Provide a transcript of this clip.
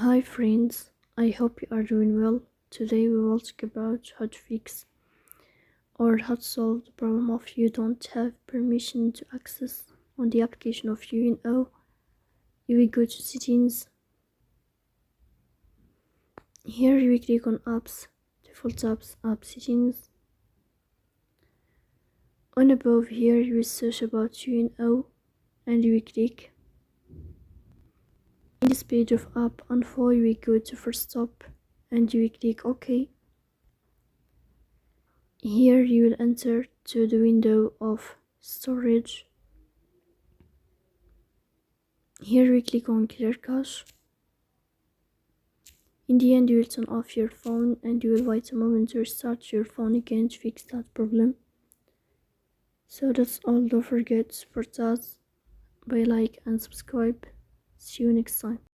Hi friends, I hope you are doing well. Today we will talk about how to fix or how to solve the problem of you don't have permission to access on the application of UNO. You will go to settings. Here you will click on apps, default apps, app settings. On above here you will search about UNO and you will click. In this page of app info you will go to first stop and you will click OK. Here you will enter to the window of storage. Here we click on clear cache. In the end you will turn off your phone and you will wait a moment to restart your phone again to fix that problem. So that's all, don't forget to support us by like and subscribe. See you next time.